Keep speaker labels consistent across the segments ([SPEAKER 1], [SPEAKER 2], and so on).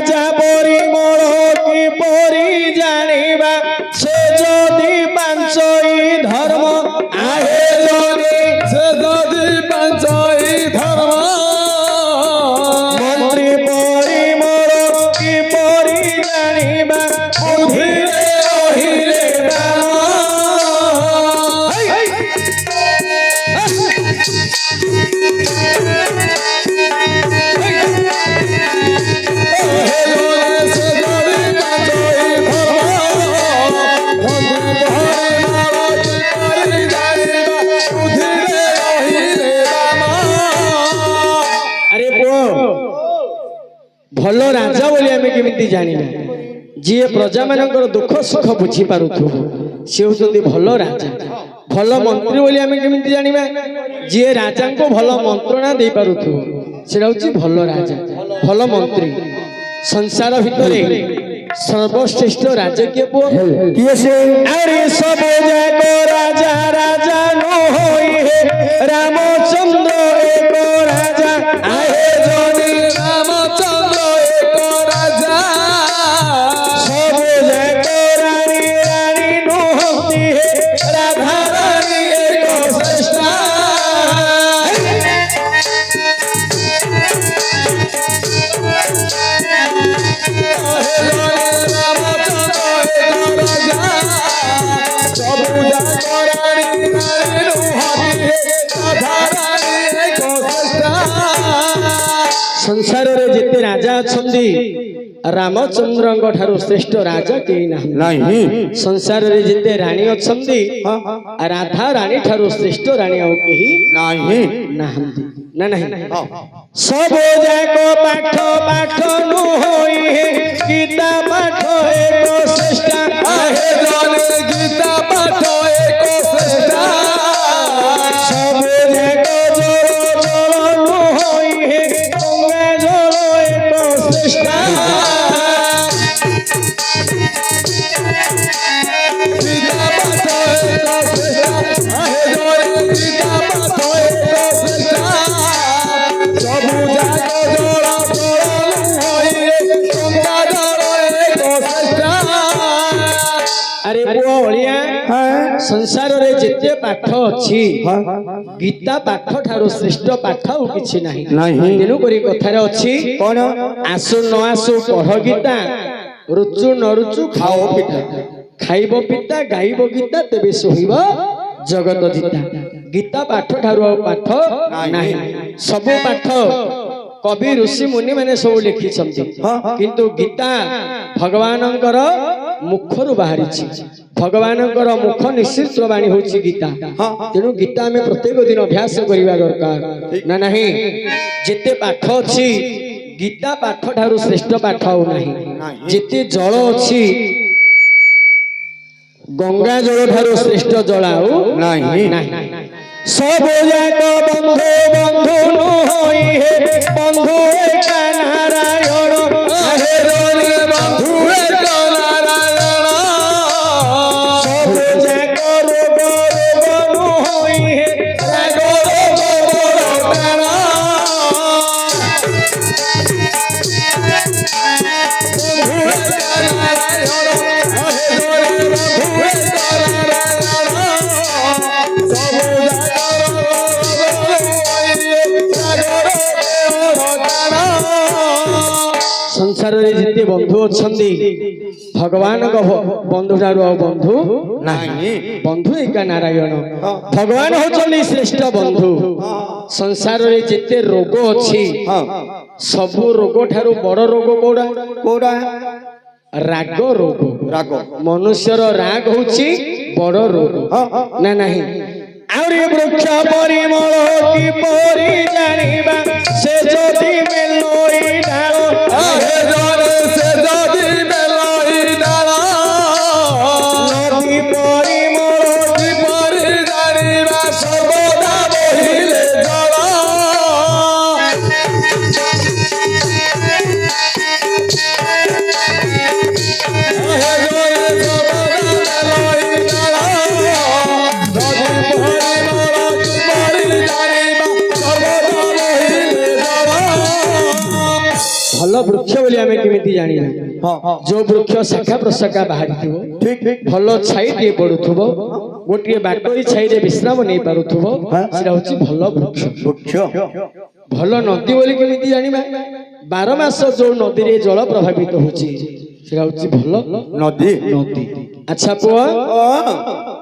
[SPEAKER 1] রাজা পরিমল কি পরি জানিবা সে যদি পাঞ্চই ধর্ম আহে যদি
[SPEAKER 2] সে যদি পাঞ্চই ধর্ম
[SPEAKER 1] মন্ত্রী পরিমল কি পরি জানিবা বুদ্ধিরে রহিলে রাম ଭଲ ରାଜା ବୋଲି ଆମେ କେମିତି ଜାଣିବା ଯିଏ ପ୍ରଜା ମାନଙ୍କର ଦୁଃଖ ସୁଖ ବୁଝି ପାରୁଥିବ ସେ ହେଉଛନ୍ତି ଭଲ ରାଜା ଭଲ ମନ୍ତ୍ରୀ ବୋଲି ଆମେ କେମିତି ଜାଣିବା ଯିଏ ରାଜାଙ୍କୁ ଭଲ ମନ୍ତ୍ରଣା ଦେଇ ପାରୁଥିବ ସେଟା ହେଉଛି ଭଲ ରାଜା ଭଲ ମନ୍ତ୍ରୀ ସଂସାର ଭିତରେ ସର୍ବଶ୍ରେଷ୍ଠ ରାଜା କିଏ ପୁଅ କିଏ ସେ ଆରେ ସବୁ ଯାକ ରାଜା ରାଜା ନ ହୋଇ ରାମଚନ୍ଦ୍ର ଏକ ରାଜା ଆହେ ଯଦି
[SPEAKER 2] ରାମଚନ୍ଦ୍ର ଏକ ରାଜା
[SPEAKER 1] ସବୁ ଯାକ ରାଣୀ ରାଣୀ ନୁହନ୍ତି ରାଧା ରାଣୀ ଏକ ଶ୍ରେଷ୍ଠା ସଂସାରରେ ଯେତେ ରାଜା ଅଛନ୍ତି ରାମଚନ୍ଦ୍ରଙ୍କ ଠାରୁ ଶ୍ରେଷ୍ଠ ରାଜା କେହି ନାହିଁ ସଂସାରରେ ଯେତେ ରାଣୀ ଅଛନ୍ତି ରାଧା ରାଣୀ ଠାରୁ ଶ୍ରେଷ୍ଠ ରାଣୀ ଆଉ କେହି ନାହାନ୍ତି ନା ନାହିଁ ସବୁ ଯାକ ପାଠ ପାଠ ନୁହୋଇ ଗୀତା ପାଠ ଏକ ଶ୍ରେଷ୍ଠା
[SPEAKER 2] ଗୀତା ପାଠ ଏକ ଶ୍ରେଷ୍ଠା
[SPEAKER 1] ସବୁ ଯାକ ଜଳ ଜଳ ନୁହୋଇ ଗଙ୍ଗା ଜଳ ଏକ ଶ୍ରେଷ୍ଠା
[SPEAKER 2] ଗୀତା ପାଠ ଏକ ଶ୍ରେଷ୍ଠା ଗୀତା ପାଠ ଏକ ଶ୍ରେଷ୍ଠା ସବୁ ଯାକ ଜଳ ଜଳ ନୁହୋଇ ଗଙ୍ଗା ଜଳ ଏକ ଶ୍ରେଷ୍ଠା
[SPEAKER 1] ଆରେ ପୁଅ ଓଳିଆ ସଂସାରରେ ଯେତେ ପାଠ ଅଛି ଗୀତା ପାଠ ଠାରୁ ଶ୍ରେଷ୍ଠ ପାଠ ଆଉ କିଛି ନାହିଁ ତେଣୁକରି କଥାରେ ଅଛି କଣ ଆସୁ ନ ଆସୁ ପଢ ଗୀତା ରୁଚୁ ନ ରୁଚୁ ଖାଅ ପିତା ଖାଇବ ପିତା ଗାଇବ ଗୀତା ତେବେ ଶୋଇବ ଜଗତ ଜିତା ଗୀତା ପାଠ ଠାରୁ ଆଉ ପାଠ ନାହିଁ ସବୁ ପାଠ କବି ଋଷି ମୁନି ମାନେ ସବୁ ଲେଖିଛନ୍ତି କିନ୍ତୁ ଗୀତା ଭଗବାନଙ୍କର ମୁଖରୁ ବାହାରିଛି ଭଗବାନଙ୍କର ମୁଖ ନିଶ୍ଚିତ ବାଣୀ ହେଉଛି ଗୀତା ତେଣୁ ଗୀତା ଆମେ ପ୍ରତ୍ୟେକ ଦିନ ଅଭ୍ୟାସ କରିବା ଦରକାର ନା ନାହିଁ ଯେତେ ପାଠ ଅଛି ଗୀତା ପାଠ ଠାରୁ ଶ୍ରେଷ୍ଠ ପାଠ ଆଉ ନାହିଁ ଯେତେ ଜଳ ଅଛି ଗଙ୍ଗା ଜଳ ଠାରୁ ଶ୍ରେଷ୍ଠ ଜଳ ଆଉ ନାହିଁ ସବୁ ଯାକ ବନ୍ଧୁ ବନ୍ଧୁ ନୁହୋଇ ବନ୍ଧୁ ଏକା ନାରାୟଣ ଆହେ ରେ ବନ୍ଧୁ ଏକା ନାରାୟଣ ସବୁ ଯାକ ରୋଗ ରୋଗ ନୁହୋଇ ରାଗ ରୋଗ ବଡ଼ ପ୍ରାଣ ବନ୍ଧୁ ଏକା ନାରାୟଣ ଆହେ ରେ ବନ୍ଧୁ ଏକା ନାରାୟଣ ସବୁ ସଂସାରରେ ଯେତେ ବନ୍ଧୁ ଅଛନ୍ତି ଭଗବାନଙ୍କ ବନ୍ଧୁ ଠାରୁ ଆଉ ବନ୍ଧୁ ନାହିଁ ବନ୍ଧୁ ଏକା ନାରାୟଣ ଭଗବାନ ହଉଛନ୍ତି ଶ୍ରେଷ୍ଠ ବନ୍ଧୁ ସଂସାରରେ ଯେତେ ରୋଗ ଅଛି ସବୁ ରୋଗ ଠାରୁ ବଡ ରୋଗ କୋଉଟା ରାଗ ରୋଗ ମନୁଷ୍ୟର ରାଗ ହଉଛି ବଡ ରୋଗ ନା ନାହିଁ ଆହୁରି ବୃକ୍ଷ ପରିମଳ କିପରି ଜାଣିବା ସେ ଯଦି ମେଲୋଇ ଡାଳ
[SPEAKER 2] ସେ ଯଦି ମେଲୋଇ ଡାଳ
[SPEAKER 1] ନଦୀ ପରିମଳ
[SPEAKER 2] କିପରି ଜାଣିବା ସର୍ବଦା ବହିଲେ ଜଳ
[SPEAKER 1] ଭଲ ବୃକ୍ଷ ବୋଲି ଆମେ କେମିତି ଜାଣିବା ଯୋଉ ବୃକ୍ଷ ଶାଖା ପ୍ରଶାଖା ବାହାରିଥିବ ଭଲ ଛାଇଟିଏ ପଡୁଥିବ ଗୋଟିଏ ବାଟୋଇ ଛାଇରେ ବିଶ୍ରାମ ନେଇ ପାରୁଥିବ ସେଟା ହଉଛି ଭଲ ବୃକ୍ଷ ଭଲ ନଦୀ ବୋଲି କେମିତି ଜାଣିବା 12 ମାସ ଯୋଉ ନଦୀରେ ଜଳ ପ୍ରଭାବିତ ହଉଛି ସେଟା ହଉଛି ଭଲ ନଦୀ ଆଚ୍ଛା ପୁଅ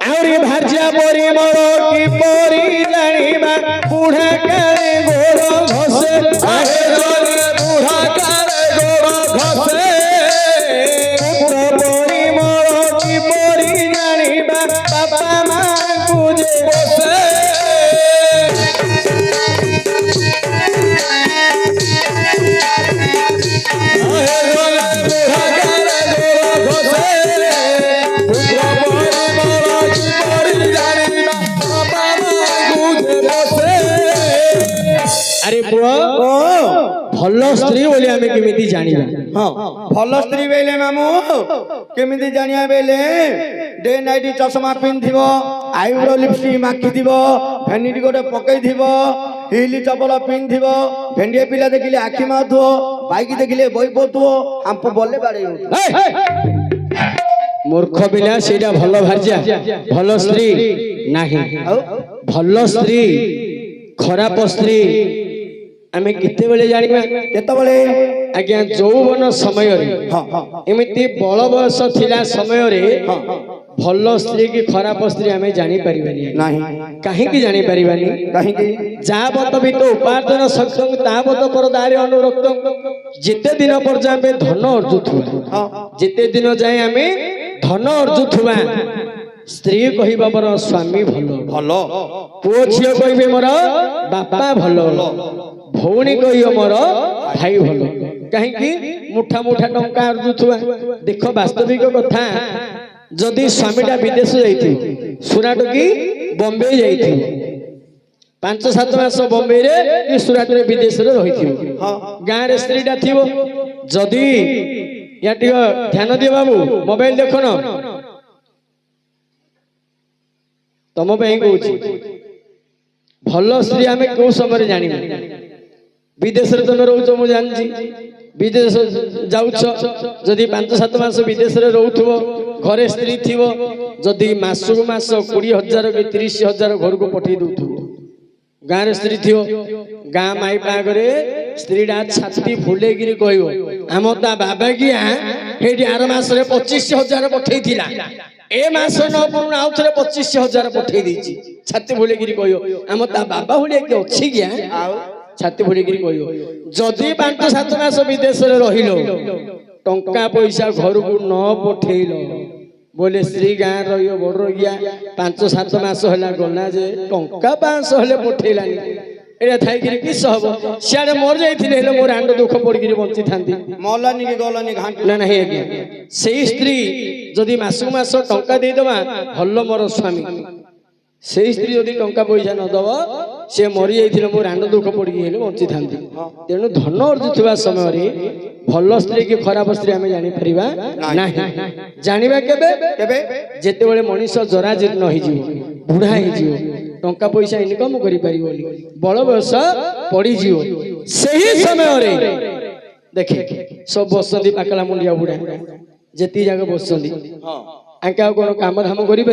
[SPEAKER 1] ଆହୁରି ଭାର୍ଯ୍ୟା ପରିମଳ କିପରି ଜାଣିବା ବୁଢା କାଳେ ଗୋଡ଼ ଘଷେ
[SPEAKER 2] ଆହେ ଜଣେ ବୁଢା କାଳେ ଗୋଡ଼ ଘଷେ
[SPEAKER 1] ପରିମଳ କିପରି ଜାଣିବା ବାପା ମାଙ୍କୁ ଯେ
[SPEAKER 2] ବସେ ଆହେ ଜଣେ ବୁଢା କାଳେ ଗୋଡ଼ ଘଷେ ପୁତ୍ର ପରିମଳ କିପରି ଜାଣିବା ବାପା ମାଙ୍କୁ ଯେ ବସେ
[SPEAKER 1] ଆରେ ପୁଅ ଭଲ ସ୍ତ୍ରୀ ବୋଲି ଆମେ କେମିତି ଜାଣିବା
[SPEAKER 3] ଭଲ ସ୍ତ୍ରୀ ବେଲେ ମାମୁ କେମିତି ଜାଣିବା ବେଲେ ଡେ ନାଇଟ୍ ଚଷମା ପିନ୍ଧିଥିବ ଆଇବ୍ରୋ ଲିପଷ୍ଟିକ୍ ମାଖିଥିବ ଭେନିଟି ଗୋଟେ ପକେଇଥିବ ହିଲ ଚପଲ ପିନ୍ଧିଥିବ ଭେଣ୍ଡିଆ ପିଲା ଦେଖିଲେ ଆଖି ମାରୁଥିବ ବାଇକ୍ ଦେଖିଲେ ବହି ପୋଥିବ ହାମ୍ପୁ ବଲେ ବାଡେଇ ହଉଥିବ
[SPEAKER 1] ମୂର୍ଖ ପିଲା ସେଇଟା ଭଲ ଭାର୍ଯ୍ୟା ଭଲ ସ୍ତ୍ରୀ ନାହିଁ ଭଲ ସ୍ତ୍ରୀ ଖରାପ ସ୍ତ୍ରୀ ଆମେ କେତେବେଳେ ଜାଣିବା
[SPEAKER 3] କେତେବେଳେ
[SPEAKER 1] ଆଜ୍ଞା ଯୌବନ ସମୟରେ ଏମିତି ବଳ ବୟସ ଥିଲା ସମୟରେ ଭଲ ସ୍ତ୍ରୀ କି ଖରାପ ସ୍ତ୍ରୀ ଆମେ ଜାଣିପାରିବାନି
[SPEAKER 3] ନାହିଁ
[SPEAKER 1] କାହିଁକି ଜାଣିପାରିବାନି
[SPEAKER 3] କାହିଁକି
[SPEAKER 1] ଯାବତ ବିତ ଉପାର୍ଜନ ସକ୍ଷମ ତାବତ ପର ଦାରି ଅନୁରକ୍ତ ଯେତେ ଦିନ ପର୍ଯ୍ୟନ୍ତ ଆମେ ଧନ ଅର୍ଜୁଥିବା ଯେତେ ଦିନ ଯାଏ ଆମେ ଧନ ଅର୍ଜୁଥିବା ସ୍ତ୍ରୀ କହିବ ମୋର ସ୍ୱାମୀ ଭଲ ପୁଅ ଝିଅ କହିବେ ମୋର ବାପା ଭଲ ଭଉଣୀ କହିବ ମୋର ଭାଇ ଭଲ କାହିଁକି ମୁଠା ମୁଠା ଟଙ୍କା ଅର୍ଜୁଥିବା ଦେଖ ବାସ୍ତବିକ କଥା ଯଦି ସ୍ୱାମୀଟା ବିଦେଶ ଯାଇଥିବ ସୁରାଟ କି ବମ୍ବେ ଯାଇଥିବ 5-7 ମାସ ବମ୍ବେରେ କି ସୁରାଟରେ ବିଦେଶରେ ରହିଥିବ ଗାଁରେ ସ୍ତ୍ରୀଟା ଥିବ ଯଦି ୟା ଟିକେ ଧ୍ୟାନ ଦିଅ ବାବୁ ମୋବାଇଲ ଦେଖୁନ ତମ ପାଇଁ କହୁଛି ଭଲ ସ୍ତ୍ରୀ ଆମେ କୋଉ ସମୟରେ ଜାଣିବା ବିଦେଶରେ ତମେ ରହୁଛ ମୁଁ ଜାଣିଛି ବିଦେଶ ଯାଉଛ ଯଦି 5-7 ମାସ ବିଦେଶରେ ରହୁଥିବ ଘରେ ସ୍ତ୍ରୀ ଥିବ ଯଦି ମାସକୁ ମାସ 20,000 କି 30,000 ଘରକୁ ପଠେଇ ଦଉଥିବ ଗାଁରେ ସ୍ତ୍ରୀ ଥିବ ଗାଁ ମାଇପା ଆଗରେ ସ୍ତ୍ରୀଟା ଛାତି ଫୁଲେଇକିରି କହିବ ଆମ ତା ବାବା କିଆ ସେଇଠି ଆର ମାସରେ 25,000 ପଠେଇଥିଲା ଏ ମାସ ନ ପୁରୁଣା ଆଉ ଥରେ 25,000 ପଠେଇ ଦେଇଛି ଛାତି ଫୁଲେଇକିରି କହିବ ଆମ ତା ବାବା ଭଳିଆ କି ଅଛି କିଆ ଛାତି ଫୁଲେଇକିରି କହିବ ଯଦି 5-7 ମାସ ବିଦେଶରେ ରହିଲ ଟଙ୍କା ପଇସା ଘରକୁ ନ ପଠେଇଲ बोले स्त्री गाँ रही बड़ रही 5-7 मास है गला जे टंका 500 हेले पठेलानी एटा थाई किस हम सियाड़े मर जाइए मोर आंड दुख पड़ी बंची था
[SPEAKER 3] मलानी कि गलानी घाटी
[SPEAKER 1] ना नहीं आज्ञा से स्त्री जदि मासक मास टंका देदेबा भल मोर स्वामी से स्त्री जदि टंका पैसा नदब सी मरी जाइए मोर आंड दुख पड़ी बंची था तेणु धन अर्जुवा समय भल स्त्री कि खराब स्त्री आम जापर ना जाना केबे जिते मनीष जराजीर्ण हो बुढ़ा हो टंका पैसा इनकम कर बल बयस पड़ से समय देखे सब बसती पाकला मुंडिया बुढ़ा जी जगह बसती आंके कौन काम धाम करें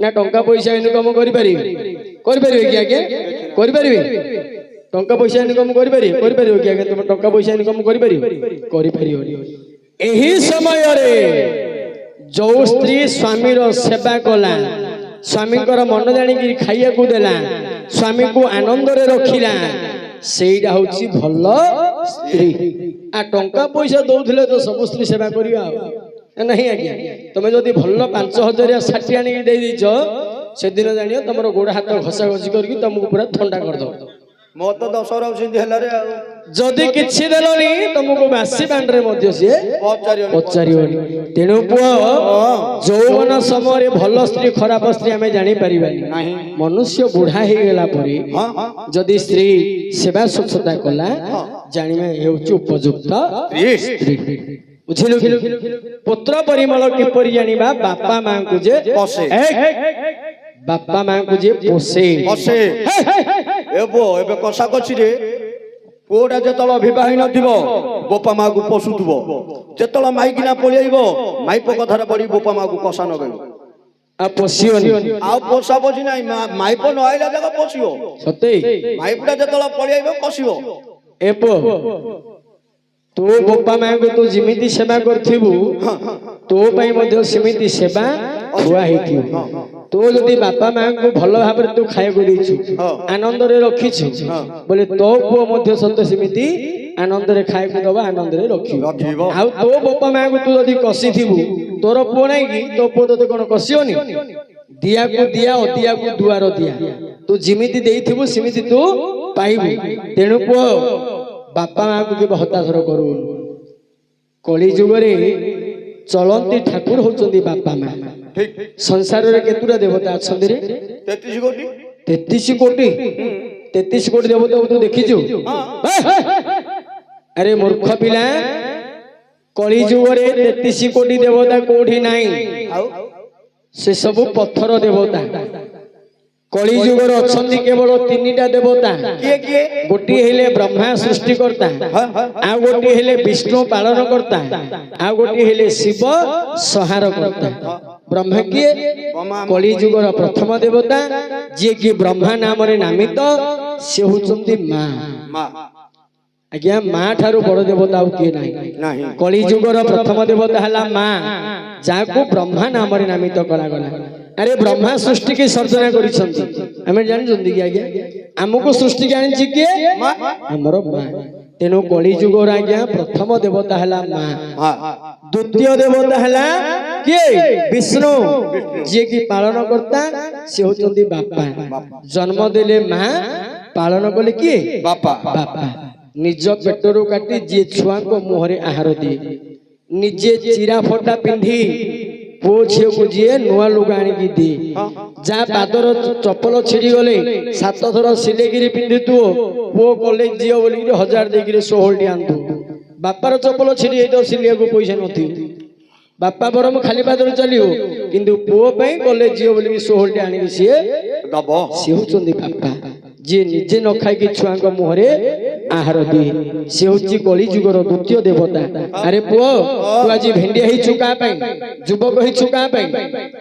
[SPEAKER 1] ना टंका पैसा इनकम करें कि आज्ञा करें टंका पैसा इनकम करें कि आज्ञा तुम टंका पैसा इनकम करें समय जो स्त्री स्वामी सेवा कला स्वामी मन जाणिक खाइया को देला स्वामी को आनंद रे रखिला सेटा होची भल स्त्री आ टंका पैसा दौले तो सब स्त्री सेवा करिया नहीं आज्ञा तुम जदि भल 5,000 षाठी आनिक दे दीच से दिन जानियो तुम गोड़ हाथ घसा घसी करके तुमको पूरा ठंडा कर दो
[SPEAKER 3] मो तो 10
[SPEAKER 1] जदि किछि देलनी तुमको बासी बांडरे मध्ये से पचारियोनी तेणु पुओ जौवन समय भल स्त्री खराब स्त्री आमे जानि परिबानी मनुष्य बुढ़ा हे गेला परे जदि स्त्री सेवा स्वच्छता कला जानिमे हेउची उपयुक्त स्त्री बुझिलु पुत्र परिमल किपरि जानिबा बापा मां को जे पोसे बापा मां को जे पोसे
[SPEAKER 3] एबो एबे कसा कछि रे ପୁଅଟା ଯେତେବେଳେ ଅଭିବାହୀ ନଥିବ ବୋପା ମାକୁ ପୋଷୁଥିବ, ଯେତେବେଳେ ମାଇକିନା ପଳେଇବ ମାଇପ କଥାରେ ପଡି ବୋପା ମାକୁ କଷା ନଗେଇବ,
[SPEAKER 1] ଆଉ ପଶିବନି।
[SPEAKER 3] ଆଉ ପୋଷା ପୋଷି ନାହିଁ, ମାଇପ ନ ଆଇଲା ଯାକ ପଶିବ,
[SPEAKER 1] ସତେ
[SPEAKER 3] ମାଇପଟା ଯେତେବେଳେ ପଳେଇବ କଷିବ।
[SPEAKER 1] ଏ ପୁଅ ତୋ ବାପା ମାଙ୍କୁ ତୁ ଯେମିତି ସେବା କରିଥିବୁ ତୋ ପାଇଁ ମଧ୍ୟ ସେମିତି ସେବା ଥୁଆ ହେଇଥିବ। ତୁ ଯଦି ବାପା ମାଙ୍କୁ ଭଲ ଭାବରେ ତୁ ଖାଇବାକୁ ଦେଇଛୁ, ଆନନ୍ଦରେ ରଖିଛୁ ବୋଲେ ତୋ ପୁଅ ମଧ୍ୟ ସତ ସେମିତି ଆନନ୍ଦରେ ଖାଇବାକୁ ଦବା, ଆନନ୍ଦରେ ରଖିବ। ଆଉ ତୋ ବାପା ମାଙ୍କୁ ତୁ ଯଦି କଷିଥିବୁ, ତୋର ପୁଅ ନାଇଁ କି ତୋ ପୁଅ ତତେ କଣ କଷିବନି? ଦିଆକୁ ଦିଆ ଅଦିଆକୁ ଦୁଆର ଦିଆ, ତୁ ଯେମିତି ଦେଇଥିବୁ ସେମିତି ତୁ ପାଇବୁ। ତେଣୁ ପୁଅ ବାପା ମାଙ୍କୁ କେବେ ହତାଶର କରୁନି। କଳି ଯୁଗରେ ଚଳନ୍ତି ଠାକୁର ହଉଛନ୍ତି ବାପା ମା। ସଂସାରରେ କେତୁଟା ଦେବତା ଅଛନ୍ତି ରେ?
[SPEAKER 3] 33 କୋଟି।
[SPEAKER 1] 33 କୋଟି। 33 କୋଟି ଦେବତାକୁ ତୁ ଦେଖିଛୁ? ଆରେ ମୂର୍ଖ ପିଲା, କଳି ଯୁଗରେ 33 କୋଟି ଦେବତା କୋଉଠି ନାହିଁ, ସେ ସବୁ ପଥର ଦେବତା। କଳି ଯୁଗରେ ଅଛନ୍ତି କେବଳ 3ଟା ଦେବତା।
[SPEAKER 3] କିଏ କିଏ?
[SPEAKER 1] ଗୋଟିଏ ହେଲେ ବ୍ରହ୍ମା ସୃଷ୍ଟିକର୍ତ୍ତା, ଆଉ ଗୋଟିଏ ହେଲେ ବିଷ୍ଣୁ ପାଳନ କର୍ତ୍ତା, ଆଉ ଗୋଟିଏ ହେଲେ ଶିବ ସଂହାର କର୍ତ୍ତା। ବ୍ରହ୍ମା କିଏ? କଳି ଯୁଗର ପ୍ରଥମ ଦେବତା, ଯିଏ କି ବ୍ରହ୍ମା ନାମରେ ନାମିତ, ସେ ହଉଛନ୍ତି ମା। ଆଜ୍ଞା, ମା ଠାରୁ ବଡ ଦେବତା ଆଉ କିଏ ନାହିଁ। କଳି ଯୁଗର ପ୍ରଥମ ଦେବତା ହେଲା ମା, ଯାହାକୁ ବ୍ରହ୍ମା ନାମରେ ନାମିତ କରାଗଲା। ଆରେ ବ୍ରହ୍ମା ସୃଷ୍ଟି କି ସର୍ଜନା କରିଛନ୍ତି, ଆମେ ଜାଣିଛନ୍ତି କି ଆଜ୍ଞା? ଆମକୁ ସୃଷ୍ଟି ଆଣିଛି କିଏ? ଆମର ମା। ତେଣୁ କଳି ଯୁଗର ଆଜ୍ଞା ପ୍ରଥମ ଦେବତା ହେଲା ମା। ଦ୍ୱିତୀୟ ଦେବତା ହେଲା କିଏ? ବିଷ୍ଣୁ, ଯିଏ କି ପାଳନ କର୍ତ୍ତା, ସେ ହଉଛନ୍ତି ବାପା। ଜନ୍ମ ଦେଲେ ମା, ପାଳନ କଲେ କିଏ?
[SPEAKER 3] ବାପା।
[SPEAKER 1] ବାପା ନିଜ ପେଟରୁ କାଟି ଯିଏ ଛୁଆଙ୍କ ମୁହଁରେ ଆହାର ଦିଏ, ନିଜେ ଚିରା ଫଟା ପିନ୍ଧି ପୁଅ ଝିଅକୁ ଯିଏ ନୂଆ ଲୁଗା ଆଣିକି ଦିଏ, ଯାହା ପାଦର ଚପଲ ଛିଡି ଗଲେ 7 ଥର ସିଲେଇକିରି ପିନ୍ଧୁଥିବ, ପୁଅ କଲେଜ ଝିଅ ବୋଲିକିରି 1000 ଦେଇକିରି 16ଟି ଆଣୁଥିବ। ବାପାର ଚପଲ ଛିଡି ଯାଇଥିବ, ସିଲେଇବାକୁ ପଇସା ନଥିବ, ବାପା ବରଂ ଖାଲି ପାଦରେ ଚାଲିବ, କିନ୍ତୁ ପୁଅ ପାଇଁ କଲେଜ ଝିଅ ବୋଲିକି 16ଟି ଆଣିକି ସିଏ ଦବ। ସିଏ ହଉଛନ୍ତି ବାପା, ଯିଏ ନିଜେ ନ ଖାଇକି ଛୁଆଙ୍କ ମୁହଁରେ ଆହାର ଦିଏ। ସେ ହଉଛି କଳି ଯୁଗର ଦ୍ୱିତୀୟ ଦେବତା। ଆରେ ପୁଅ, ତୁ ଆଜି ଭେଣ୍ଡିଆ ହେଇଛୁ କାହା ପାଇଁ? ଯୁବକ ହେଇଛୁ କାହା ପାଇଁ?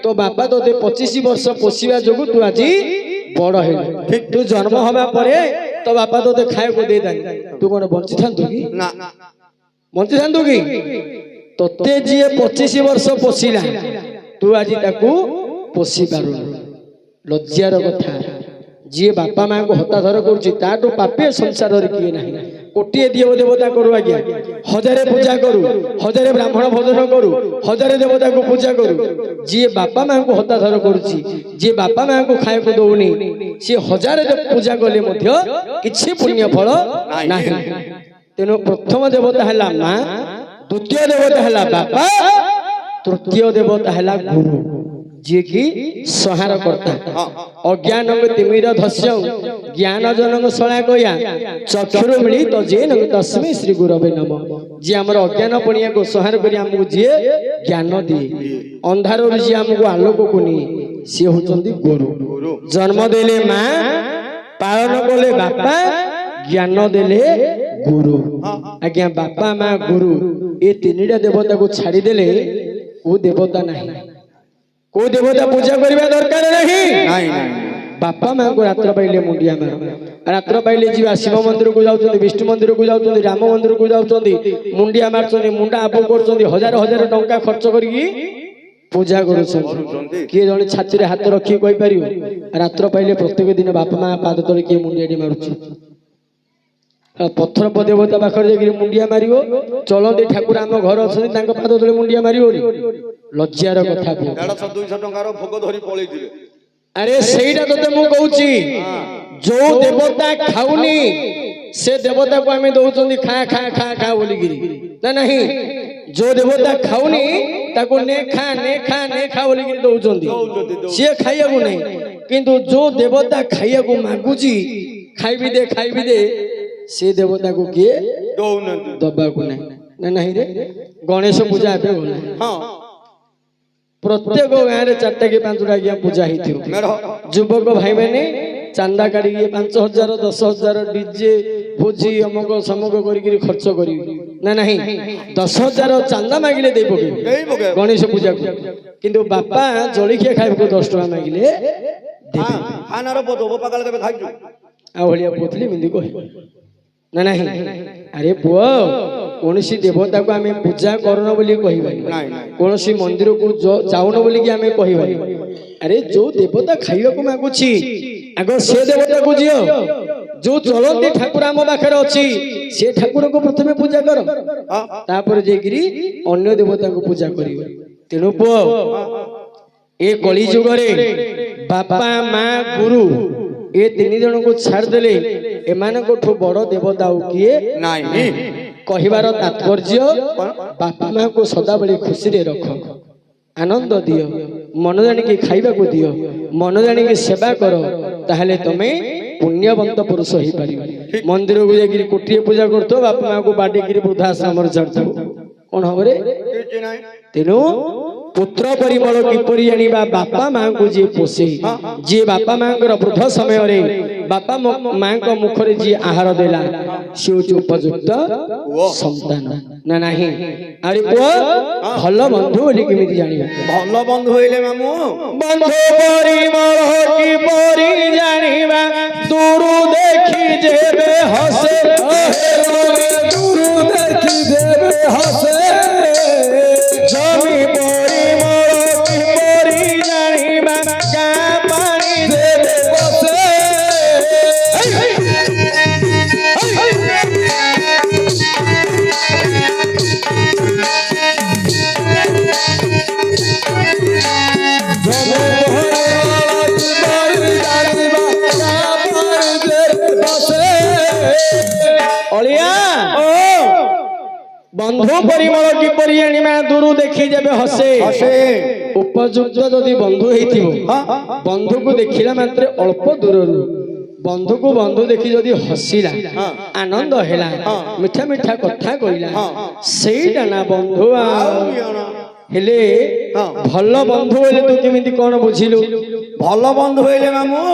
[SPEAKER 1] ତୋ ବାପା ତୋତେ 25 ବର୍ଷ ପୋଷିବା ଯୋଗୁ ତୁ ଆଜି ବଡ ହେଲୁ। ତୁ ଜନ୍ମ ହବା ପରେ ତୋ ବାପା ତୋତେ ଖାଇବାକୁ ଦେଇଥାନ୍ତି, ତୁ କଣ ବଞ୍ଚିଥାନ୍ତୁ କି? ବଞ୍ଚିଥାନ୍ତୁ କି? ତୋତେ ଯିଏ 25 ବର୍ଷ ପୋଷିଲା, ତୁ ଆଜି ତାକୁ ପୋଷି ପାରୁନୁ। ଲଜ୍ଜାର କଥା। ଯିଏ ବାପା ମାଙ୍କୁ ହତାଶର କରୁଛି, ତାଠୁ ପାପୀ ସଂସାରରେ କିଏ ନାହିଁ। କୋଟିଏ ଦେବ ଦେବତା କରୁ ଆଜ୍ଞା, 1000 ପୂଜା କରୁ, 1000 ବ୍ରାହ୍ମଣ ଭୋଜନ କରୁ, 1000 ଦେବତାକୁ ପୂଜା କରୁ, ଯିଏ ବାପା ମାଙ୍କୁ ହତାଶର କରୁଛି, ଯିଏ ବାପା ମାଙ୍କୁ ଖାଇବାକୁ ଦଉନି, ସିଏ 1000 ପୂଜା କଲେ ମଧ୍ୟ କିଛି ପୁଣ୍ୟ ଫଳ ନାହିଁ। ତେଣୁ ପ୍ରଥମ ଦେବତା ହେଲା ମା, ଦ୍ୱିତୀୟ ଦେବତା ହେଲା ବାପା, ତୃତୀୟ ଦେବତା ହେଲା ଗୁରୁ, ଯିଏ କି ସଂହାର କର୍ତ୍ତା। ଅଜ୍ଞାନ ତିମିର ଧସ୍ୟ ଜ୍ଞାନ ଜନକ ଶଳା କୟା ଚକ୍ଷୁରୁ ମିଳିତ ଜେନ ତସ୍ମୈ ଶ୍ରୀ ଗୁରବେ ନମ। ଯିଏ ଆମର ଅଜ୍ଞାନ ପଣିଆକୁ ସଂହାର କରି ଆମକୁ ଯିଏ ଜ୍ଞାନ ଦିଏ, ଅନ୍ଧାରରୁ ଯିଏ ଆମକୁ ଆଲୋକକୁ ନିଏ, ସିଏ ହଉଛନ୍ତି ଗୁରୁ। ଜନ୍ମ ଦେଲେ ମା, ପାଳନ କଲେ ବାପା, ଜ୍ଞାନ ଦେଲେ ଗୁରୁ। ଆଜ୍ଞା, ବାପା ମା ଗୁରୁ ଏ 3ଟା ଦେବତାକୁ ଛାଡ଼ିଦେଲେ କୋଉ ଦେବତା ନାହିଁ, କୋଉ ଦେବତା ପୂଜା କରିବା ଦରକାର ନାହିଁ। ବାପା ମାଙ୍କୁ ରାତ୍ର ପାଇଲେ ମୁଣ୍ଡିଆ ମାର। ରାତ୍ର ପାଇଲେ ଯିବା ଶିବ ମନ୍ଦିରକୁ ଯାଉଛନ୍ତି, ବିଷ୍ଣୁ ମନ୍ଦିରକୁ ଯାଉଛନ୍ତି, ରାମ ମନ୍ଦିରକୁ ଯାଉଛନ୍ତି, ମୁଣ୍ଡିଆ ମାରୁଛନ୍ତି, ମୁଣ୍ଡା ଆବୁ କରୁଛନ୍ତି, 1000 ଟଙ୍କା ଖର୍ଚ୍ଚ କରିକି ପୂଜା କରୁଛନ୍ତି। କିଏ ଜଣେ ଛାତିରେ ହାତ ରଖି କହିପାରିବ ରାତ୍ର ପାଇଲେ ପ୍ରତ୍ୟେକ ଦିନ ବାପା ମା ପାଦ ତଳେ କିଏ ମୁଣ୍ଡିଆଟି ମାରୁଛି? ପଥର ଦେବତା ପାଖରେ ଯାଇକି ମୁଣ୍ଡିଆ ମାରିବ? ଚଳନ୍ତି ଠାକୁର ଆମ ଘର ଅଛନ୍ତି, ତାଙ୍କ ପାଦ ତଳେ ମୁଣ୍ଡିଆ ମାରିବନି? ଲଜ୍ଜାର କଥା।
[SPEAKER 3] 150-200 ଟଙ୍କାର ଭୋଗ ଧରି ପଳେଇଥିବେ।
[SPEAKER 1] ଆରେ ସେଇଟା ତତେ ମୁଁ କହୁଛି, ଯୋଉ ଦେବତା ଖାଉନି ସେ ଦେବତାକୁ ଆମେ ଦଉଛନ୍ତି ଖା ଖା ଖା ଖା ବୋଲିକିରି, ନା ନାହିଁ? ଯୋଉ ଦେବତା ଖାଉନି ତାକୁ ନେ ଖା ନେ ଖା ନେ ଖା ବୋଲିକିରି ଦଉଛନ୍ତି, ସିଏ ଖାଇବାକୁ ନାହିଁ। କିନ୍ତୁ ଯୋଉ ଦେବତା ଖାଇବାକୁ ମାଗୁଛି, ଖାଇବି ଦେ ଖାଇବି ଦେ, ସେ ଦେବତାକୁ କିଏ ଦବାକୁ ନାହିଁ, ନା ନାହିଁ ରେ? ଗଣେଶ ପୂଜା ଏବେ ଗଲା, ପ୍ରତ୍ୟେକ ଗାଁରେ 4ଟା କି 5ଟା ଆଜ୍ଞା ପୂଜା ହେଇଥିବ। ଯୁବକ ଭାଇ ମାନେ ଚାନ୍ଦା କାଢିକି 5000 10,000 ଡିଜେ ଭୋଜି ଅମକ ସମକ କରିକି ଖର୍ଚ୍ଚ କରିବି ନା ନାହିଁ 10,000 ଚାନ୍ଦା ମାଗିଲେ ଦେଇ ପକେଇବି
[SPEAKER 3] ଦେଇ ପକେଇବ।
[SPEAKER 1] ଗଣେଶ ପୂଜାକୁ କିନ୍ତୁ ବାପା ଜଳଖିଆ ଖାଇବାକୁ 10 ଟଙ୍କା ମାଗିଲେ
[SPEAKER 3] ଖାନାର ବୋ ପାକାଲ କେବେ ଖାଇଛୁ?
[SPEAKER 1] ଆଉ ଭଳିଆ ପୁଥିଲି ଏମିତି କହିବ ନା ନାହିଁ ଆରେ ପୁଅ କୌଣସି ଦେବତାକୁ ଆମେ ପୂଜା କରୁନ ବୋଲି କହିବାନି କୌଣସି ମନ୍ଦିରକୁ ଯାଉନ ବୋଲିକି ଆମେ କହିବାନି ଆରେ ଯୋଉ ଦେବତା ଖାଇବାକୁ ମାଗୁଛି ଆଗ ସେ ଦେବତାକୁ ଝିଅ ଯୋଉ ଚଳନ୍ତି ଠାକୁର ଆମ ପାଖରେ ଅଛି ସେ ଠାକୁରକୁ ପ୍ରଥମେ ପୂଜା କର ତାପରେ ଯାଇକିରି ଅନ୍ୟ ଦେବତାଙ୍କୁ ପୂଜା କରିବ ତେଣୁ ପୁଅ ଏ କଳି ଯୁଗରେ ବାପା ମା ଗୁରୁ ଏ 3 ଜଣଙ୍କୁ ଛାଡ଼ିଦେଲେ ଏମାନଙ୍କଠୁ ବଡ ଦେବତା ଆଉ କିଏ
[SPEAKER 3] ନାହିଁ
[SPEAKER 1] କହିବାର ତାତ୍ପର୍ଯ୍ୟ ବାପା ମାଙ୍କୁ ସଦାବେଳେ ଖୁସିରେ ରଖ ଆନନ୍ଦ ଦିଅ ମନ ଜାଣିକି ଖାଇବାକୁ ଦିଅ ମନ ଜାଣିକି ସେବା କର ତାହେଲେ ତମେ ପୁଣ୍ୟବନ୍ତ ପୁରୁଷ ହେଇପାରିବ ମନ୍ଦିରକୁ ଯାଇକିରି କୋଟିଏ ପୂଜା କରୁଥିବ ବାପା ମାଙ୍କୁ ବାଡେଇକିରି ବୃଦ୍ଧାଶ୍ରମରେ ଛାଡୁଥିବ କଣ ହବ ରେ
[SPEAKER 3] କିଛି ନାହିଁ
[SPEAKER 1] ତେଣୁ ପୁତ୍ର ପରିମଳ କିପରି ଆଣିବା ବାପା ମାଙ୍କୁ ଯିଏ ପୋଷେ ଯିଏ ବାପା ମାଙ୍କର ବୃଦ୍ଧ ସମୟରେ ବାପା ମାଙ୍କ ମୁଖରେ ଯିଏ ଆହାର ଦେଲା ସେ ହେଉଛି ଉପଯୁକ୍ତ ସନ୍ତାନ ନା ନାହିଁ ଆରେ ପୁଅ ଭଲ ବନ୍ଧୁ ବୋଲି କେମିତି ଜାଣିବା
[SPEAKER 3] ଭଲ ବନ୍ଧୁ ହେଇଲେ ମାମୁଁ
[SPEAKER 1] ବନ୍ଧୁ ପରିମଳ କିପରି ଜାଣିବା ଦୂରୁ ଦେଖି ଯେବେ ହସେ
[SPEAKER 2] দূরু দেখি দেবে হাসে
[SPEAKER 1] জমি পরিমল কিপরি জানিবা গাঁ পানি দেবে
[SPEAKER 2] বসে
[SPEAKER 1] অলিয়া বন্ধু পরিমল কিপরি জানিবা দূরু দেখি যেবে হসে
[SPEAKER 3] হসে
[SPEAKER 1] উপযুক্ত যদি বন্ধু হইতিব বন্ধুକୁ ଦେଖିଲା ମାତ୍ରେ ଅଳ୍ପ ଦୂରରୁ ବନ୍ଧୁକୁ ବନ୍ଧୁ ଦେଖି ଯଦି ହସିଲା ଆନନ୍ଦ ହେଲା ମିଠା ମିଠା କଥା କହିଲା ସେଇଟା ନା ବନ୍ଧୁ ହେଲେ ଭଲ ବନ୍ଧୁ ହେଲେ ତୁ କେମିତି କଣ ବୁଝିଲୁ
[SPEAKER 3] ଭଲ ବନ୍ଧୁ ହେଇଲେ ମାମୁଁ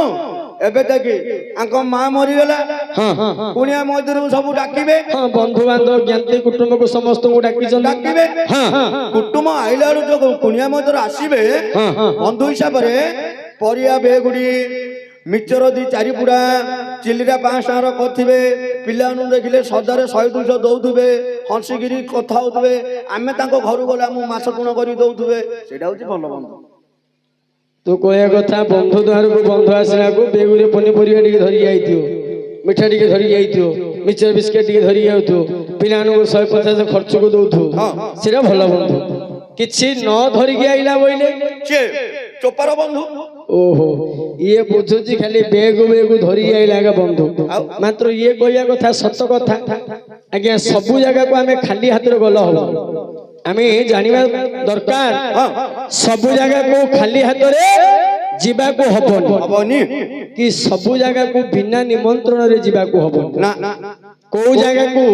[SPEAKER 3] ଏବେ ଦେଖି ଆଙ୍କ ମା ମରିଗଲା କୁଣିଆ ମଇଦୁରକୁ ସବୁ ଡାକିବେ
[SPEAKER 1] ବନ୍ଧୁ ବାନ୍ଧବ ଜ୍ଞାତି କୁଟୁମ୍ବକୁ ସମସ୍ତଙ୍କୁ ଡାକିଛନ୍ତି
[SPEAKER 3] ଡାକିବେ କୁଟୁମ୍ବ ଆଇଲା ବେଳୁ ଯୋଉ କୁଣିଆ ମଇଦୁର ଆସିବେ ବନ୍ଧୁ ହିସାବରେ ପରିବା ବେଗୁଡି ମିଚର 2-4 ପୁଡା ଚିଲିରା 5 ଟଙ୍କାର କରିଥିବେ ପିଲାମାନଙ୍କୁ ଦେଖିଲେ ସଦାରେ 100-200 ଦଉଥିବେ ହଂସିକିରି କଥା ହଉଥିବେ ଆମେ ତାଙ୍କ ଘରକୁ ଗଲେ ଆମକୁ ମାଛ ଟୁଣ କରି ଦଉଥିବେ ସେଇଟା ହଉଛି ଭଲ ବନ୍ଧୁ
[SPEAKER 1] ତୁ କହିବା କଥା ବନ୍ଧୁ ଦ୍ୱାରକୁ ବନ୍ଧୁ ଆସିଲାକୁ ବେଗୁରେ ପନିପରିବା ଟିକେ ଧରିକି ଆଇଥିବ ମିଠା ଟିକେ ଧରିକି ଆଇଥିବ ମିଚର ବିସ୍କେଟ ଟିକେ ଧରିକି ଆଉଥିବ ପିଲାମାନଙ୍କୁ 150 ଖର୍ଚ୍ଚକୁ ଦଉଥିବ ସେଟା ଭଲ ବନ୍ଧୁ କିଛି ନ ଧରିକି ଆଇଲା ବୋଇଲେ
[SPEAKER 3] ଚୋପାର ବନ୍ଧୁ
[SPEAKER 1] ଓହୋ ଇଏ ବୁଝୁଛି ଖାଲି ବେଗୁ ଧରିକି ଆଇଲା ଆଜ୍ଞା ବନ୍ଧୁ ମାତ୍ର ଇଏ କହିବା କଥା ସତ କଥା ଆଜ୍ଞା ସବୁ ଜାଗାକୁ ଆମେ ଖାଲି ହାତରେ ଗଲ ହବ ଆମେ ଜାଣିବା ଦରକାର ସବୁ ଜାଗାକୁ ଖାଲି ହାତରେ ଯିବାକୁ ହବନି କି ସବୁ ଜାଗାକୁ ବିନା ନିମନ୍ତ୍ରଣରେ ଯିବାକୁ ହବନି କୋଉ ଜାଗାକୁ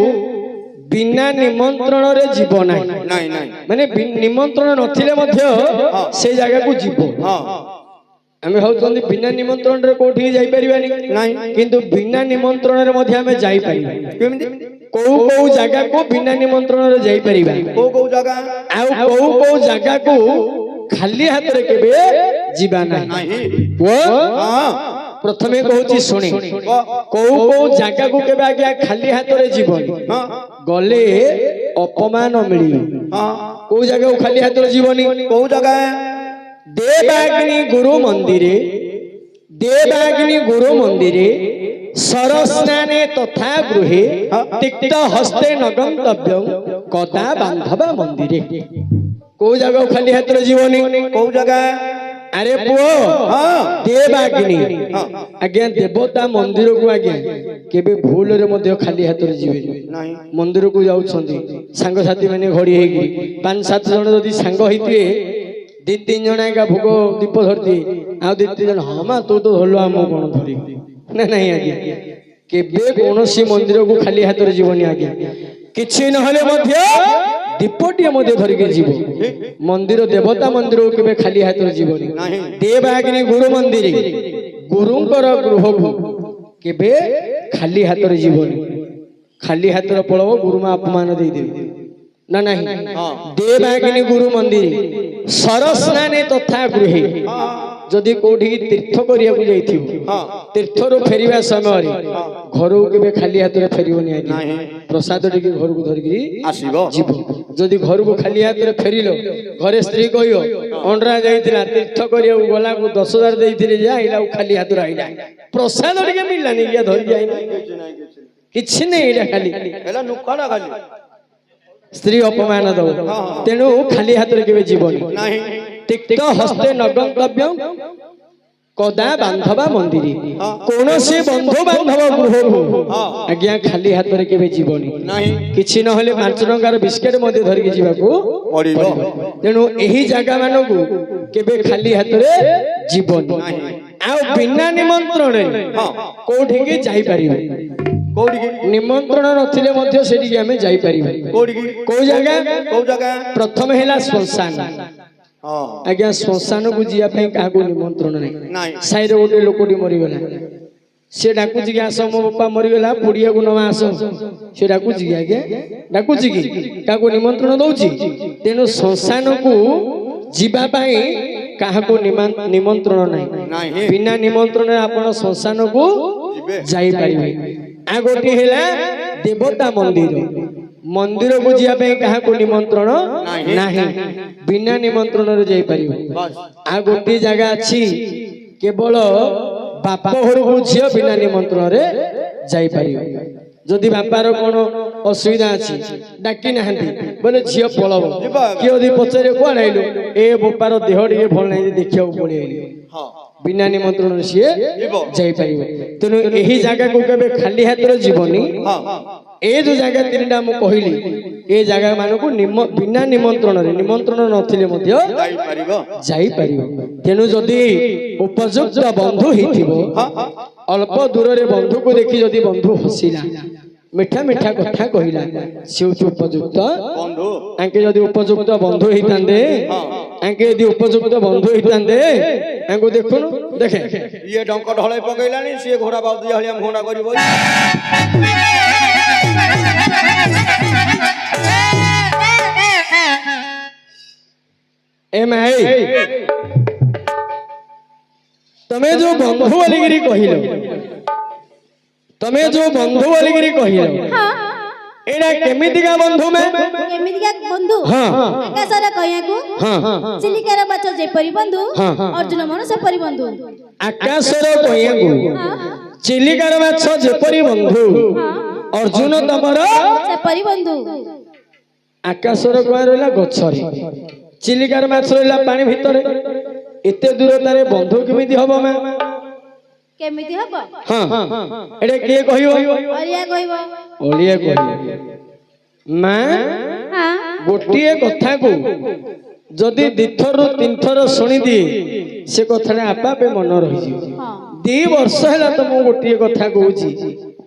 [SPEAKER 1] ବିନା ନିମନ୍ତ୍ରଣରେ ଯିବ ନାହିଁ ମାନେ ନିମନ୍ତ୍ରଣ ନଥିଲେ ମଧ୍ୟ ସେ ଜାଗାକୁ ଯିବ ଆମେ ଭାବୁଛନ୍ତି ବିନା ନିମନ୍ତ୍ରଣରେ କୋଉଠିକି ଯାଇପାରିବାନି କିନ୍ତୁ ବିନା ନିମନ୍ତ୍ରଣରେ ମଧ୍ୟ ଆମେ ଯାଇପାରିବା କୋଉ କୋଉ ଜାଗାକୁ ବିନା ନିମନ୍ତ୍ରଣରେ ଯାଇପାରିବା ଆଉ କୋଉ ଜାଗାକୁ ଖାଲି ହାତରେ କେବେ ଯିବା ନାହିଁ ପ୍ରଥମେ କହୁଛି ଶୁଣି କୋଉ କୋଉ ଜାଗାକୁ କେବେ ଆଜ୍ଞା ଖାଲି ହାତରେ ଯିବନି ଗଲେ ଅପମାନ ମିଳିବ କୋଉ ଜାଗାକୁ ଖାଲି ହାତରେ ଯିବନି
[SPEAKER 3] କୋଉ ଜାଗା
[SPEAKER 1] ଦେବାଗ୍ନି ଗୁରୁ ମନ୍ଦିରେ ସରସ୍ନାନେ ତଥା ଗୃହେ ତିକ୍ତ ହସ୍ତେ ନଗନ୍ତବ୍ୟଂ କଦା ବାନ୍ଧବା ମନ୍ଦିରେ କୋଉ ଜାଗାକୁ ଖାଲି ହାତରେ ଯିବନି
[SPEAKER 3] କୋଉ ଜାଗା
[SPEAKER 1] ଆରେ ପୁଅ ଦେବାଗ୍ନି ଆଜ୍ଞା ଦେବତା ମନ୍ଦିରକୁ ଆଜ୍ଞା କେବେ ଭୁଲରେ ମଧ୍ୟ ଖାଲି ହାତରେ ଯିବେନି ମନ୍ଦିରକୁ ଯାଉଛନ୍ତି ସାଙ୍ଗସାଥି ମାନେ ଘଡି ହେଇକି 5-7 ଜଣ ଯଦି ସାଙ୍ଗ ହେଇଥିବେ 2-3 ଜଣ ଏକା ଭୋଗ ଦୀପ ଧରିଥିବେ ଆଉ 2-3 ଜଣ ହଁ ମା ତୁ ତ ଧରିଲୁ ଆମକୁ କଣ ଧରିବି ନା ନାହିଁ ଆଜ୍ଞା କେବେ କୌଣସି ମନ୍ଦିରକୁ ଖାଲି ହାତରେ ଯିବନି ଆଜ୍ଞା କିଛି ନହେଲେ ମଧ୍ୟ ଦୀପଟିଏ ମଧ୍ୟ ଧରିକି ଯିବ ମନ୍ଦିର ଦେବତା ମନ୍ଦିରକୁ କେବେ ଖାଲି ହାତରେ ଯିବନି ଦେବାଗ୍ନି ଗୁରୁ ମନ୍ଦିରେ ଗୁରୁଙ୍କର ଗୃହକୁ କେବେ ଖାଲି ହାତରେ ଯିବନି ଖାଲି ହାତରେ ପଳବ ଗୁରୁମା ଅପମାନ ଦେଇଦେବେ ନା ନାହିଁ
[SPEAKER 3] ହଁ
[SPEAKER 1] ଦେବାଗିନୀ ଗୁରୁ ମନ୍ଦିର ସରସ୍ନାନେ ତଥା ଗୃହେ
[SPEAKER 3] ହଁ
[SPEAKER 1] ଯଦି କୋଉଠିକି ତୀର୍ଥ କରିବାକୁ ଯାଇଥିବ
[SPEAKER 3] ହଁ
[SPEAKER 1] ତୀର୍ଥରୁ ଫେରିବା ସମୟରେ ଘରକୁ କେବେ ଖାଲି ହାତରେ ଫେରିବନି ଆଜ୍ଞା
[SPEAKER 3] ନାହିଁ
[SPEAKER 1] ପ୍ରସାଦ ଟିକେ ଘରକୁ ଧରିକି
[SPEAKER 3] ଆସିବ
[SPEAKER 1] ଯିବ ଯଦି ଘରକୁ ଖାଲି ହାତରେ ଫେରିଲ ଘରେ ସ୍ତ୍ରୀ କହିବ ଅଣ୍ଡରା ଯାଇଥିଲା ତୀର୍ଥ କରିବାକୁ ଗଲାକୁ 10,000 ଦେଇଥିଲେ ଯେ ଆଇଲା ଖାଲି ହାତରେ ଆଇଲା ପ୍ରସାଦ ଟିକେ ମିଳିଲାନି ଇଏ ଧରିକି ଆଇଲା କିଛି ନାହିଁ ଏଇଟା ଖାଲି
[SPEAKER 3] ହେଲା ନୁଖଡା ଖାଲି
[SPEAKER 1] ସ୍ତ୍ରୀ ଅପମାନ ଦବ ତେଣୁ ଖାଲି ହାତରେ କେବେ ଯିବନି
[SPEAKER 3] ନାହିଁ
[SPEAKER 1] ତିକ୍ତ ହସ୍ତେ ନଗନ୍ତବ୍ୟ କଦା ବାନ୍ଧବା ମନ୍ଦିର କୌଣସି ବନ୍ଧୁ ବାନ୍ଧବ ଗୃହକୁ ଆଜ୍ଞା ଖାଲି ହାତରେ କେବେ ଯିବନି
[SPEAKER 3] ନାହିଁ
[SPEAKER 1] କିଛି ନହେଲେ 5 ଟଙ୍କାର ବିସ୍କେଟ ମଧ୍ୟ ଧରିକି ଯିବାକୁ
[SPEAKER 3] ପଡିବ
[SPEAKER 1] ତେଣୁ ଏହି ଜାଗା ମାନଙ୍କୁ କେବେ ଖାଲି ହାତରେ ଯିବନି ଆଉ ବିନା ନିମନ୍ତ୍ରଣରେ କୋଉଠିକି ଯାଇପାରିବେ
[SPEAKER 3] କୋଉଠିକି
[SPEAKER 1] ନିମନ୍ତ୍ରଣ ନଥିଲେ ମଧ୍ୟ ସେଠିକି ଆମେ ଯାଇପାରିବା
[SPEAKER 3] କୋଉଠିକି
[SPEAKER 1] କୋଉ ଜାଗା
[SPEAKER 3] କୋଉ ଜାଗା
[SPEAKER 1] ପ୍ରଥମେ ହେଲା ଶ୍ମଶାନ
[SPEAKER 3] ହଁ
[SPEAKER 1] ଆଜ୍ଞା ଶ୍ମଶାନକୁ ଯିବା ପାଇଁ କାହାକୁ ନିମନ୍ତ୍ରଣ ନାହିଁ
[SPEAKER 3] ନାହିଁ
[SPEAKER 1] ସାହିରେ ଗୋଟେ ଲୋକଟି ମରିଗଲା ସେ ଡାକୁଛି କି ଆସ ମୋ ବାପା ମରିଗଲା ପଡିଆକୁ ନବା ଆସ ସେ ଡାକୁଛି କି ଆଜ୍ଞା ଡାକୁଛି କି କାହାକୁ ନିମନ୍ତ୍ରଣ ଦଉଛି ତେଣୁ ଶ୍ମଶାନକୁ ଯିବା ପାଇଁ କାହାକୁ ନିମନ୍ତ୍ରଣ ନାହିଁ
[SPEAKER 3] ନାହିଁ
[SPEAKER 1] ବିନା ନିମନ୍ତ୍ରଣରେ ଆପଣ ଶ୍ମଶାନକୁ
[SPEAKER 3] ଯିବେ
[SPEAKER 1] ଯାଇପାରିବେ ଆଉ ଗୋଟିଏ ହେଲା ଦେବତା ମନ୍ଦିର ମନ୍ଦିରକୁ ଯିବା ପାଇଁ କାହାକୁ ନିମନ୍ତ୍ରଣ ନାହିଁ ବିନା ନିମନ୍ତ୍ରଣରେ ଯାଇପାରିବ
[SPEAKER 3] ବାସ୍
[SPEAKER 1] ଆଉ ଗୋଟିଏ ଜାଗା ଅଛି କେବଳ ବାପ ଘରକୁ ଝିଅ ବିନା ନିମନ୍ତ୍ରଣରେ ଯାଇପାରିବ ଯଦି ବାପାର କଣ ଅସୁବିଧା ଅଛି ଡାକି ନାହାନ୍ତି ବୋଲେ ଝିଅ ପଳବ କିଏ ଯଦି ପଚାରେ କୁଆଡେ ଆଇଲୁ ଏ ବୋପାର ଦେହ ଟିକେ ଭଲ ନାହିଁ ଦେଖିବାକୁ ପଳେଇ ଆଇଲି
[SPEAKER 3] ହଁ
[SPEAKER 1] ବିନା ନିମନ୍ତ୍ରଣରେ ସିଏ
[SPEAKER 3] ଯିବ
[SPEAKER 1] ଯାଇପାରିବ ତେଣୁ ଏହି ଜାଗାକୁ କେବେ ଖାଲି ହାତରେ ଯିବନି
[SPEAKER 3] ହଁ
[SPEAKER 1] ଏ ଯୋଉ ଜାଗା 3ଟା ମୁଁ କହିଲି ଏ ଜାଗା ମାନଙ୍କୁ ବିନା ନିମନ୍ତ୍ରଣରେ ନିମନ୍ତ୍ରଣ ନଥିଲେ ମଧ୍ୟ
[SPEAKER 3] ଯାଇପାରିବ
[SPEAKER 1] ଯାଇପାରିବ ତେଣୁ ଯଦି ଉପଯୁକ୍ତ ବନ୍ଧୁ ହେଇଥିବ ଅଳ୍ପ ଦୂରରେ ବନ୍ଧୁକୁ ଦେଖି ଯଦି ବନ୍ଧୁ ହସିଲା ମିଠା ମିଠା କଥା କହିଲା ସେ ହଉଛି ଉପଯୁକ୍ତ
[SPEAKER 3] ବନ୍ଧୁ
[SPEAKER 1] ଆଙ୍କେ ଯଦି ଉପଯୁକ୍ତ ବନ୍ଧୁ ହେଇଥାନ୍ତେ ଆଙ୍କେ ଯଦି ଉପଯୁକ୍ତ ବନ୍ଧୁ ହେଇଥାନ୍ତେ ଆଙ୍କୁ ଦେଖୁନୁ ଦେଖେ
[SPEAKER 3] ଇଏ ଡଙ୍କ ଢଳେଇ ପକେଇଲାଣି ସିଏ ଘୋଡ଼ା ବାଉଦି ଭଳିଆ ମୁହଁଟା କରିବ
[SPEAKER 1] ଏ ମାଇ ତମେ ଯୋଉ ବନ୍ଧୁ ବୋଲିକିରି କହିଲ ତମେ ଯୋଉ ବନ୍ଧୁ ବୋଲିକିରି କହିଲ ଏଇଟା କେମିତିକା ବନ୍ଧୁ ମେ
[SPEAKER 4] କେମିତିକା ବନ୍ଧୁ ଆକାଶର କଇଆକୁ ଚିଲିକାର ମାଛ ଯେପରି ବନ୍ଧୁ ଅର୍ଜୁନ ମନ ସେପରି ବନ୍ଧୁ
[SPEAKER 1] ଆକାଶର କଇଆକୁ ଚିଲିକାର ମାଛ ଯେପରି ବନ୍ଧୁ ଅର୍ଜୁନ ତମର
[SPEAKER 4] ସେପରି ବନ୍ଧୁ
[SPEAKER 1] ଆକାଶର କଇଆ ରହିଲା ଗଛରେ ଚିଲିକାର ମାଛ ରହିଲା ପାଣି ଭିତରେ ଏତେ ଦୂରତାରେ ବନ୍ଧୁ କେମିତି ହବ ମା
[SPEAKER 4] କେମିତି ହବ
[SPEAKER 1] ଏଟା କିଏ କହିବ
[SPEAKER 4] ଅଳିଆ କହିବ
[SPEAKER 1] ଓଳିଆ କହିବ ମା ଗୋଟିଏ କଥାକୁ ଯଦି 2 ଥରରୁ 3 ଥର ଶୁଣିଦିଏ ସେ କଥାଟା ଆପେ ଆପେ ମନ ରହିଯିବ 2 ବର୍ଷ ହେଲା ତ ମୁଁ ଗୋଟିଏ କଥା କହୁଛି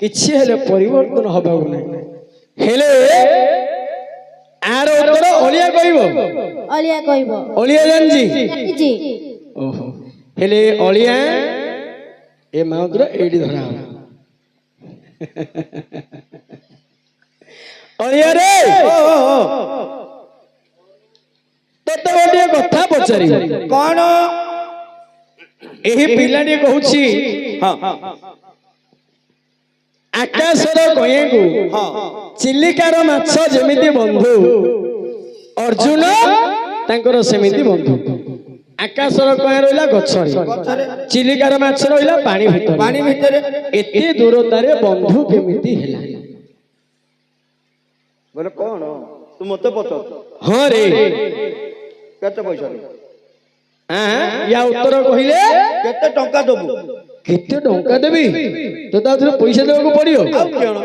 [SPEAKER 1] କିଛି ହେଲେ ପରିବର୍ତ୍ତନ ହବାକୁ ନାହିଁ ହେଲେ ଆର ଉତ୍ତର ଅଳିଆ କହିବ
[SPEAKER 4] ଅଳିଆ କହିବ
[SPEAKER 1] ଅଳିଆ ଜାଣିଛି
[SPEAKER 4] ଜାଣିଛି
[SPEAKER 1] ଓହୋ ହେଲେ ଅଳିଆ ଏ ମାଉଦ୍ର ଏଇଠି ଧରା ହବ ଅଳିଆ ରେ ତତେ ଗୋଟିଏ କଥା ପଚାରିବି
[SPEAKER 3] କଣ
[SPEAKER 1] ଏହି ପିଲାଟି କହୁଛି ଆକାଶର କଇଆକୁ ଚିଲିକାର ମାଛ ଯେମିତି ବନ୍ଧୁ ଅର୍ଜୁନ ତାଙ୍କର ସେମିତି ବନ୍ଧୁ ଆକାଶର କଇଆ ରହିଲା ଗଛରେ ଚିଲିକାର ମାଛ ରହିଲା ପାଣି ଭିତରେ ଏତେ ଦୂରତାରେ ବନ୍ଧୁ କେମିତି ହେଲା
[SPEAKER 3] ବୋଲେ କଣ ତୁ ମତେ ପଚାରୁଛୁ
[SPEAKER 1] ହଁ ରେ
[SPEAKER 3] କେତେ ପଇସା
[SPEAKER 1] ୟା ଉତ୍ତର କହିଲେ
[SPEAKER 3] କେତେ ଟଙ୍କା ଦବୁ
[SPEAKER 1] କେତେ ଟଙ୍କା ଦେବି ତୋତେ ଆଉ ଥରେ ପଇସା ଦେବାକୁ ପଡିବ
[SPEAKER 3] ଆଉ କଣ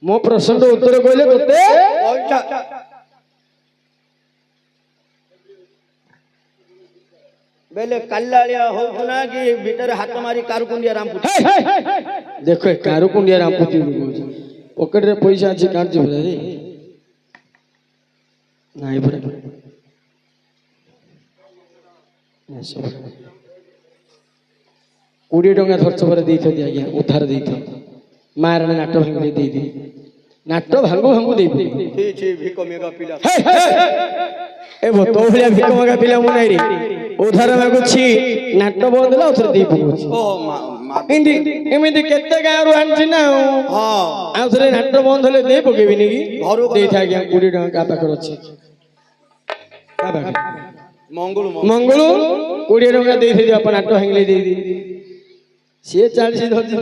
[SPEAKER 1] ମୋ ପ୍ରଶ୍ନର ଉତ୍ତର କହିଲେ ତୋତେ
[SPEAKER 3] ପଇସା ବେଲେ କାଲାଳିଆ ହଉଛୁ ନା କି ଭିତରେ ହାତ ମାରି କାରୁକୁଣ୍ଡିଆ ରାମ୍ପୁଛୁ
[SPEAKER 1] ଦେଖ କାରୁକୁଣ୍ଡିଆ ରାମ୍ପୁଛି ପକେଟରେ ପଇସା ଅଛି କାଢୁଛି ପରା ନାଇଁ ପରା 20 ଟଙ୍କା ଖର୍ଚ୍ଚ ପରେ ଦେଇଛନ୍ତି ଆଜ୍ଞା ଉଦ୍ଧାର ଦେଇଥାଉ ମା ରାଣୀ ନାଟ ଭାଙ୍ଗିଲେ ଦେଇଦେଇ ନାଟ ଭାଙ୍ଗୁ ଭାଙ୍ଗୁ ଦେଇ
[SPEAKER 3] ଛି ଛି ଭିକ ମେଗା ପିଲା
[SPEAKER 1] ଏ ତୋ ଭଳିଆ ଭିକ ମଗା ପିଲା ମୁଁ ନାଇଁ ରେ ଉଧାର ମାଗୁଛି ନାଟ ବନ୍ଦ ହେଲା ଆଉ ଦେଇ ପକଉଛି
[SPEAKER 3] ଓ
[SPEAKER 1] ଏମିତି କେତେ ଗାଁରୁ ଆଣିଛି ନା
[SPEAKER 3] ହଁ
[SPEAKER 1] ଆଉ ଥରେ ନାଟ ବନ୍ଦ ହେଲେ ଦେଇ ପକେଇବିନି କି
[SPEAKER 3] ଘରକୁ
[SPEAKER 1] ଦେଇଥା ଆଜ୍ଞା 20 ଟଙ୍କା କାହା ପାଖରେ ଅଛି କାହା ପାଖରେ
[SPEAKER 3] ମଙ୍ଗଳୁ
[SPEAKER 1] ମଙ୍ଗଳୁ 20 ଟଙ୍କା ଦେଇଥିଲି ଆପଣ ନାଟ ଭାଙ୍ଗିଲେ ଦେଇଦି ସିଏ 40 ଧରିଛି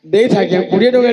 [SPEAKER 1] ଦେଇଥା ଆଜ୍ଞା 20 ଟଙ୍କା